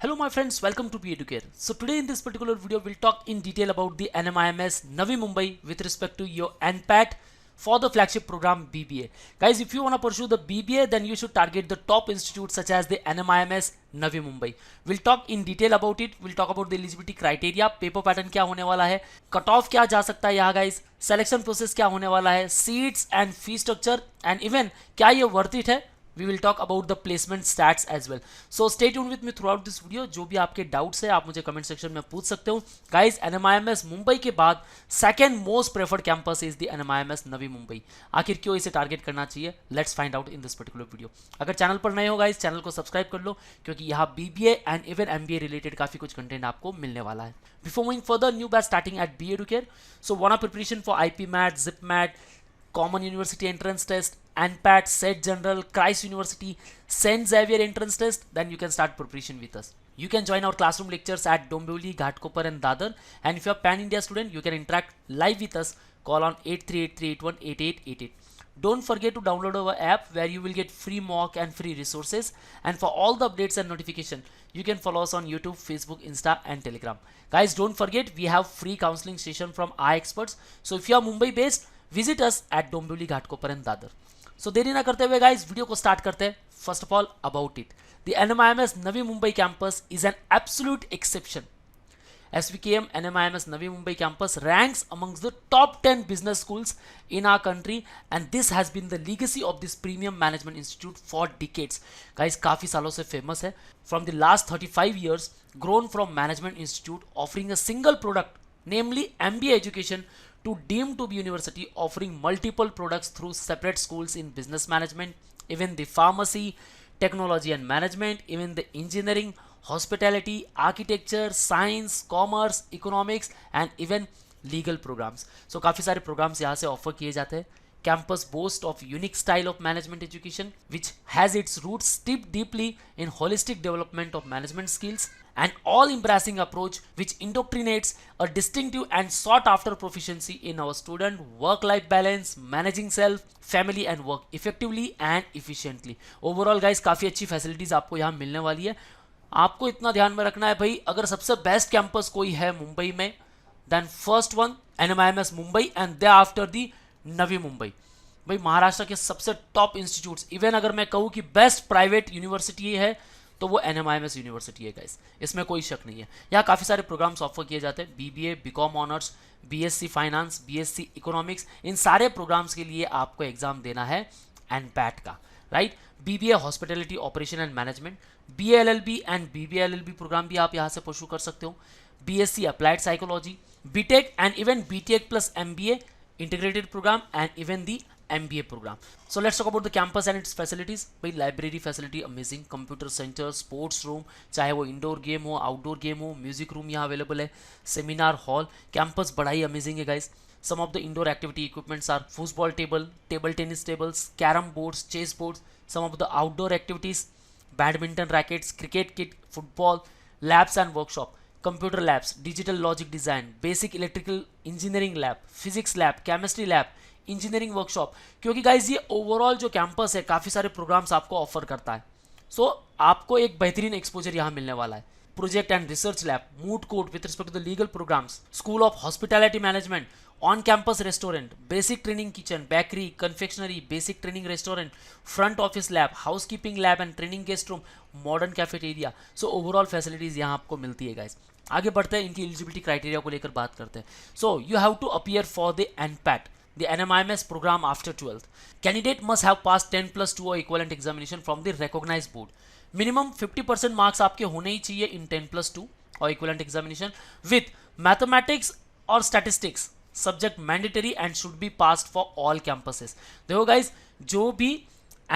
Hello my friends, welcome to BEducare. So today in this particular video we'll talk in detail about the NMIMS Navi Mumbai with respect to your NPAT for the flagship program BBA. Guys, if you want to pursue the BBA, then you should target the top institutes such as the NMIMS Navi Mumbai. We'll talk in detail about it. We'll talk about the eligibility criteria, paper pattern क्या होने वाला है, cut off क्या जा सकता है यहाँ guys, selection process क्या होने वाला है, seats and fee structure and even क्या ये वर्थ इट है. We will talk about the placement stats as well. So stay tuned with me throughout this video. जो भी आपके डाउट्स है आप मुझे कमेंट सेक्शन में पूछ सकते हो. Guys, NMIMS मुंबई के बाद second most preferred campus is the NMIMS Navi Mumbai. आखिर क्यों इसे टारगेट करना चाहिए, let's find out in this particular video. अगर चैनल पर नए हो गाइस, चैनल को सब्सक्राइब कर लो क्योंकि यहाँ BBA and even MBA related काफी कुछ कंटेंट आपको मिलने वाला है. Before moving further, new batch starting at BEducare. So wanna preparation for IPMAT, ZipMAT, Common University Entrance Test, NPAT, SET General, Christ University, St. Xavier Entrance Test, then you can start preparation with us. You can join our classroom lectures at Dombivli, Ghatkopar and Dadar. And if you are Pan-India student, you can interact live with us. Call on 8383818888. Don't forget to download our app where you will get free mock and free resources. And for all the updates and notification, you can follow us on YouTube, Facebook, Insta and Telegram. Guys, don't forget we have free counseling session from our experts. So if you are Mumbai based, visit us at Dombivli, Ghatkopar and Dadar. So देरी ना करते हुए guys video को start करते हैं. First of all about it, the NMIMS Navi Mumbai campus is an absolute exception. SVKM NMIMS Navi Mumbai campus ranks amongst the top 10 business schools in our country, and this has been the legacy of this premium management institute for decades. Guys, काफी सालों से famous है. From the last 35 years, grown from management institute offering a single product, namely MBA education, to deemed to be university offering multiple products through separate schools in business management, even the pharmacy, technology and management, even the engineering, hospitality, architecture, science, commerce, economics and even legal programs. So काफ़ी सारे programs यहाँ से offer किए जाते हैं. Campus boasts of unique style of management education which has its roots steeped deeply in holistic development of management skills, an all-embracing approach which indoctrinates a distinctive and sought-after proficiency in our student work-life balance, managing self, family and work effectively and efficiently. Overall guys, काफ़ी अच्छी facilities आपको यहाँ मिलने वाली है. आपको इतना ध्यान में रखना है भाई, अगर सबसे बेस्ट कैंपस कोई है मुंबई में, then first one NMIMS Mumbai and they after the Navi Mumbai. भाई महाराष्ट्र के सबसे टॉप इंस्टीट्यूट्स, इवन अगर मैं कहूँ कि बेस्ट प्राइवेट यूनिवर्सिटी है तो वो NMIMS यूनिवर्सिटी है गाइस, इसमें कोई शक नहीं है. यहाँ काफ़ी सारे प्रोग्राम्स ऑफर किए जाते हैं. BBA, BCom honours, BSc finance, BSc economics, इन सारे प्रोग्राम्स के लिए आपको एग्जाम देना है NPAT का, right. BBA hospitality operation and management, BA LLB and BBA LLB programme भी आप यहाँ से परस्यू कर सकते हो. BSc applied psychology, BTech and even BTech plus MBA integrated program and even the MBA program. So let's talk about the campus and its facilities. भाई library facility amazing, computer centre, sports room, चाहे वो indoor game हो, outdoor game हो, music room यहाँ available है, seminar hall. Campus बड़ा ही amazing है guys. Some of the indoor activity equipments are foosball table, table tennis tables, carom boards, chess boards. Some of the outdoor activities, badminton rackets, cricket kit, football, labs and workshop, computer labs, digital logic design, basic electrical engineering lab, physics lab, chemistry lab, engineering workshop. क्योंकि guys ये overall जो campus है काफ़ी सारे programmes आपको offer करता है. सो आपको एक बेहतरीन एक्सपोजर यहाँ मिलने वाला है. Project and research lab, moot court with respect to the legal programmes, school of hospitality management, on campus restaurant, basic training kitchen, bakery, confectionery, basic training restaurant, front office lab, house keeping lab and training guest room, modern cafeteria. So overall facilities यहाँ आपको मिलती है guys. आगे बढ़ते हैं, इनकी eligibility criteria को लेकर बात करते हैं. So you have to appear for the NPAT, the NMIMS program after 12th. Candidate must have passed 10+2 or equivalent examination from the recognized board. Minimum 50% marks आपके होने ही चाहिए in 10+2 और equivalent examination with mathematics और statistics subject mandatory and should be passed for all campuses. देखो guys, जो भी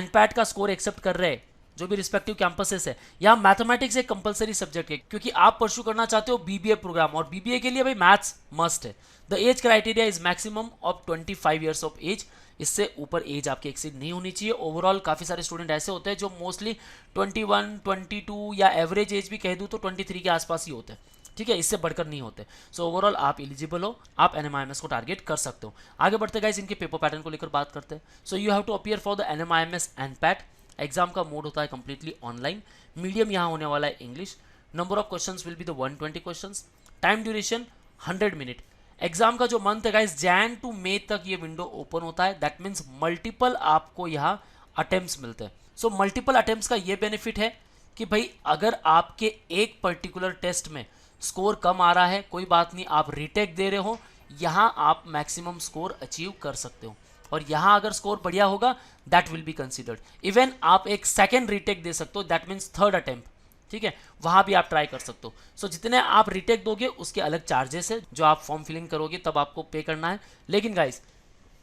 NPAT का score accept कर रहे हैं, जो भी रिस्पेक्टिव कैंपसेस है, यहाँ मैथमेटिक्स एक कंपलसरी सब्जेक्ट है क्योंकि आप परस्यू करना चाहते हो BBA प्रोग्राम, और BBA के लिए भाई मैथ्स मस्ट है. The age criteria is maximum of 25 years of age. इससे ऊपर एज आपकी एक्सीड नहीं होनी चाहिए. ओवरऑल काफ़ी सारे स्टूडेंट ऐसे होते हैं जो मोस्टली 21, 22 या एवरेज एज भी कह दूँ तो 23 के आसपास ही होते हैं. ठीक है, इससे बढ़कर नहीं होते. सो ओवरऑल आप एलिजिबल हो, आप NMIMS को टारगेट कर सकते हो. आगे बढ़ते गाइस, इनके पेपर पैटर्न को लेकर बात करते हैं. So you have to appear for the NMIMS NPAT. Exam का मोड होता है कंप्लीटली ऑनलाइन. मीडियम यहाँ होने वाला है English. Number of questions will be the 120 questions, time duration 100 minute. Exam का जो मंथ है गाइस जैन टू मई तक ये विंडो ओपन होता है, दैट मीन्स मल्टीपल आपको यहाँ अटेम्प्ट्स मिलते हैं। सो मल्टीपल अटेम्प्ट्स का ये बेनिफिट है कि भाई अगर आपके एक पर्टिकुलर टेस्ट में स्कोर कम आ रहा है, कोई बात नहीं, आप रीटेक दे रहे हो, यहाँ आप मैक्सिमम स्कोर अचीव कर सकते हो। और यहाँ अगर स्कोर बढ़िया होगा that will be considered. Even आप एक सेकेंड रीटेक दे सकते हो, दैट मीन्स थर्ड अटेम्प्ट, ठीक है, वहाँ भी आप ट्राई कर सकते हो। सो जितने आप रीटेक दोगे उसके अलग चार्जेस है, जो आप फॉर्म फिलिंग करोगे तब आपको पे करना है। लेकिन गाइस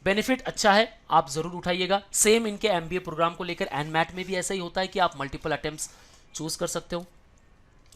बेनिफिट अच्छा है, आप ज़रूर उठाइएगा। सेम इनके एमबीए प्रोग्राम को लेकर एनमैट में भी ऐसा ही होता है कि आप मल्टीपल अटेम्प्ट्स चूज कर सकते हो।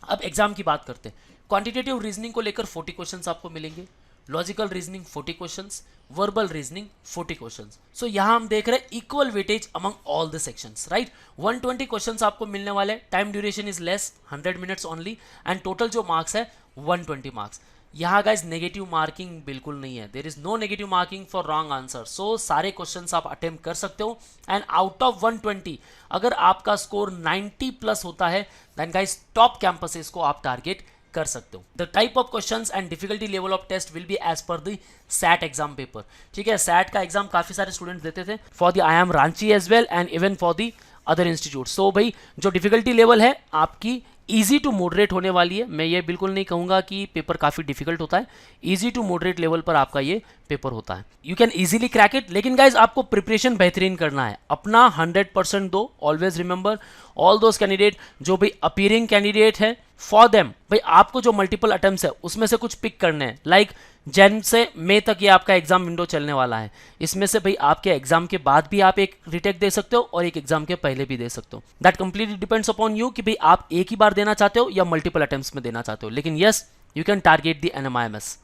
अब एग्जाम की बात करते हैं। क्वांटिटेटिव रीजनिंग को लेकर 40 क्वेश्चंस आपको मिलेंगे, logical reasoning 40 questions, verbal reasoning 40 questions. So यहाँ हम देख रहे हैं equal weightage among all the sections, right. 120 questions आपको मिलने वाले, time duration is less, 100 minutes only, and total जो मार्क्स है 120 मार्क्स। यहाँ गाइज नेगेटिव मार्किंग बिल्कुल नहीं है, there is no negative marking for wrong answer. So सारे क्वेश्चंस आप अटेम्प्ट कर सकते हो, एंड आउट ऑफ 120 अगर आपका स्कोर 90 प्लस होता है देन गाइज टॉप कैंपसेस को आप टारगेट कर सकते हो। The type of questions and difficulty level of test will be as per the SAT exam paper, ठीक है। सैट का एग्जाम काफी सारे स्टूडेंट्स देते थे for the IIM Ranchi as well and even for the other institute. So भाई जो difficulty level है आपकी इजी टू मॉडरेट होने वाली है। मैं ये बिल्कुल नहीं कहूंगा कि पेपर काफी डिफिकल्ट होता है, इजी टू मॉडरेट लेवल पर आपका ये पेपर होता है। You can easily crack it, लेकिन गाइज आपको प्रिपरेशन बेहतरीन करना है, अपना 100% दो। Always remember all those candidate जो भाई अपीयरिंग कैंडिडेट है, फॉर देम भाई आपको जो मल्टीपल अटेम्प्ट्स है उसमें से कुछ पिक करने हैं। लाइक जैन से मई तक ये आपका एग्जाम विंडो चलने वाला है, इसमें से भाई आपके एग्जाम के बाद भी आप एक रिटेक दे सकते हो और एक एग्जाम के पहले भी दे सकते हो। That completely depends upon you कि भाई आप एक ही बार देना चाहते हो या मल्टीपल अटेम्प्ट्स में देना चाहते हो। लेकिन yes, you can target the NMIMS।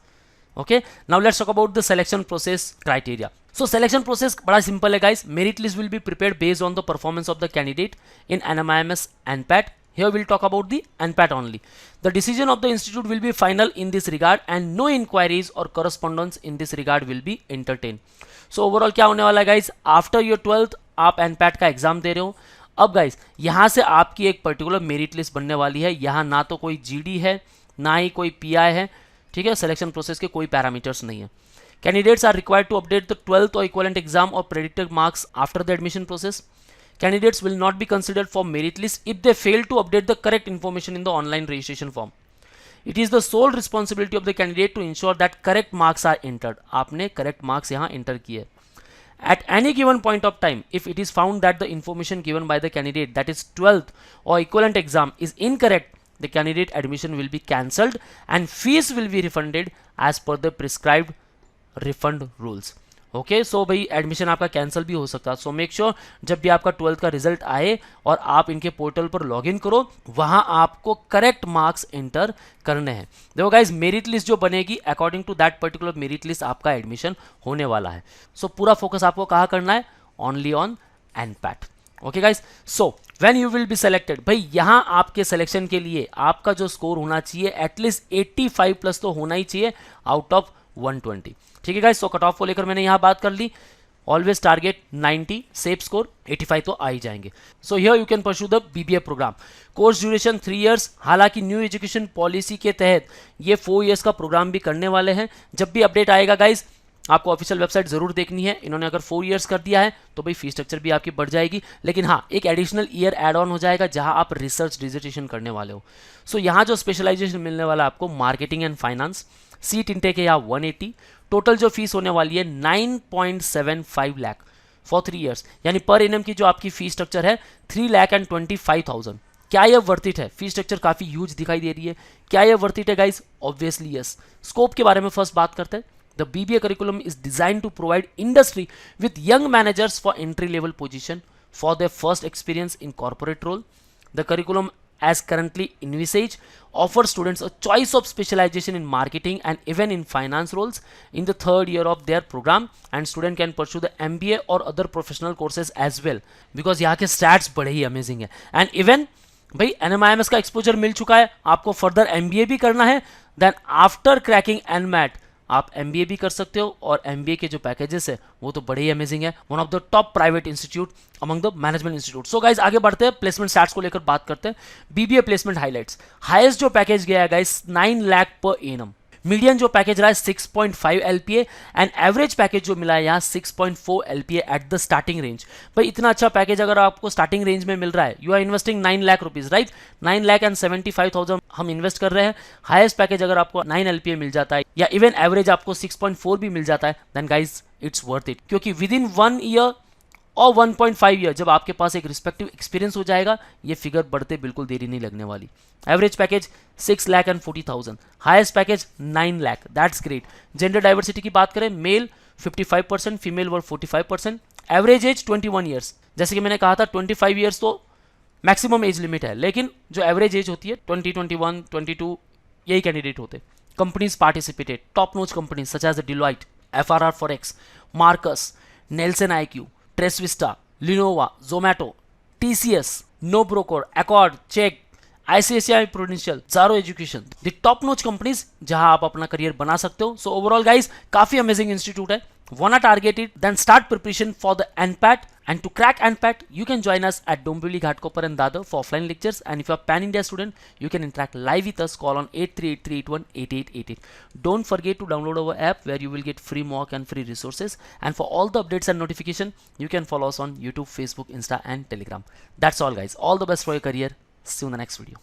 Okay, now let's talk about the selection process criteria. So selection process बड़ा सिंपल है guys. Merit list will be prepared based on the performance of the candidate in NMIMS NPAT. Here we'll talk about the NPAT only. The decision of the institute will be final in this regard and no inquiries or correspondence in this regard will be entertained. So overall क्या होने वाला है guys, after your 12th आप NPAT का exam दे रहे हो। अब guys यहाँ से आपकी एक पर्टिकुलर मेरिट लिस्ट बनने वाली है। यहाँ ना तो कोई GD है ना ही कोई PI है, ठीक है। सिलेक्शन प्रोसेस के कोई पैरामीटर्स नहीं है। Candidates are required to update the 12th or equivalent exam or predicted marks after the admission process. Candidates will not be considered for merit list if they fail to update the correct information in the online registration form. It is the sole responsibility of the candidate to ensure that correct marks are entered. आपने correct marks यहाँ enter किए। At any given point of time, if it is found that the information given by the candidate, that is 12th or equivalent exam, is incorrect, the candidate admission will be cancelled and fees will be refunded as per the prescribed refund rules. Okay, so भाई admission आपका cancel भी हो सकता है। So make sure जब भी आपका 12th का रिजल्ट आए और आप इनके पोर्टल पर लॉगिन करो, वहां आपको करेक्ट मार्क्स एंटर करने हैं। देखो गाइज मेरिट लिस्ट जो बनेगी according to that particular merit list आपका एडमिशन होने वाला है। सो पूरा फोकस आपको कहाँ करना है, only on NPAT। Okay guys, so when you will be selected, भाई यहाँ आपके सिलेक्शन के लिए आपका जो स्कोर होना चाहिए एटलीस्ट 85 प्लस तो होना ही चाहिए आउट ऑफ 120, ठीक है गाइस। सो कट ऑफ को लेकर मैंने यहाँ बात कर ली। ऑलवेज टारगेट 90, सेफ स्कोर 85 तो आ ही जाएंगे। So here you can pursue the BBA programme. Course duration 3 years, हालांकि न्यू एजुकेशन पॉलिसी के तहत ये 4 इयर्स का प्रोग्राम भी करने वाले हैं। जब भी अपडेट आएगा गाइस आपको ऑफिशियल वेबसाइट जरूर देखनी है। इन्होंने अगर 4 इयर्स कर दिया है तो भाई फीस स्ट्रक्चर भी आपकी बढ़ जाएगी, लेकिन हाँ एक एडिशनल ईयर एड ऑन हो जाएगा जहां आप रिसर्च डिजर्टेशन करने वाले हो। सो यहाँ जो स्पेशलाइजेशन मिलने वाला है आपको marketing and finance, seat intake है यहाँ 180। टोटल जो फीस होने वाली है 9.75 लाख फॉर 3 इयर्स, यानी पर एनम की जो आपकी फीस स्ट्रक्चर है 3,25,000। क्या यह वर्थ इट है? फीस स्ट्रक्चर काफी ह्यूज दिखाई दे रही है, क्या यह वर्थ इट है गाइस? Obviously yes. स्कोप के बारे में फर्स्ट बात करते हैं। The BBA curriculum is designed to provide industry with young managers for entry level position for their first experience in corporate role. The curriculum as currently envisaged offers students a choice of specialization in marketing and even in finance roles in the 3rd year of their program, and student can pursue the MBA or other professional courses as well because यहाँ के stats बड़े ही amazing है। and even भाई NMIMS का exposure मिल चुका है, आपको further MBA भी करना है, देन आफ्टर क्रैकिंग NMAT आप MBA भी कर सकते हो, और MBA के जो पैकेजेस है वो तो बड़े ही अमेजिंग है, one of the top private institute among the management institute. So guys आगे बढ़ते हैं, प्लेसमेंट स्टैट्स को लेकर बात करते हैं। BBA प्लेसमेंट हाइलाइट्स, हाईएस्ट जो पैकेज गया है guys 9 lakh per annum, median जो पैकेज रहा है 6.5 LPA, एंड एवरेज पैकेज जो मिला है यहाँ 6.4 LPA at the starting range. भाई इतना अच्छा पैकेज अगर आपको स्टार्टिंग रेंज में मिल रहा है, you are investing 9 lakh rupees, right, 9,75,000 हम इन्वेस्ट कर रहे हैं। हाईएस्ट पैकेज अगर आपको 9 LPA मिल जाता है, या इवन एवरेज आपको 6.4 भी मिल जाता है, then guys it's worth it, क्योंकि विद इन 1 ईयर और 1.5 ईयर जब आपके पास एक रिस्पेक्टिव एक्सपीरियंस हो जाएगा, ये फिगर बढ़ते बिल्कुल देरी नहीं लगने वाली। Average package 6,40,000, highest package 9 lakh, that's great. Gender diversity की बात करें, मेल 55%, फीमेल वर 45%, एवरेज एज 21 ईयर्स। जैसे कि मैंने कहा था 25 ईयर्स तो मैक्सिमम एज लिमिट है, लेकिन जो एवरेज एज होती है 20, 21, 22 यही कैंडिडेट होते। Companies participated, top notch companies such as Deloitte, FRR Forex, Marcus, Nielsen IQ, TresVista, Lenovo, Zomato, TCS, NoBroker, Accord, Chegg, ICICI prudential, Jaro education, the top notch companies जहां आप अपना करियर बना सकते हो। सो ओवरऑल गाइज काफी अमेजिंग इंस्टीट्यूट है। Wanna target it? Then start preparation for the NPAT. And to crack NPAT, you can join us at Dombivli Ghatkopar and Dadar for offline lectures. And if you are pan-India student, you can interact live with us. Call on 8383818888. Don't forget to download our app where you will get free mock and free resources. And for all the updates and notification, you can follow us on YouTube, Facebook, Insta, and Telegram. That's all, guys. All the best for your career. See you in the next video.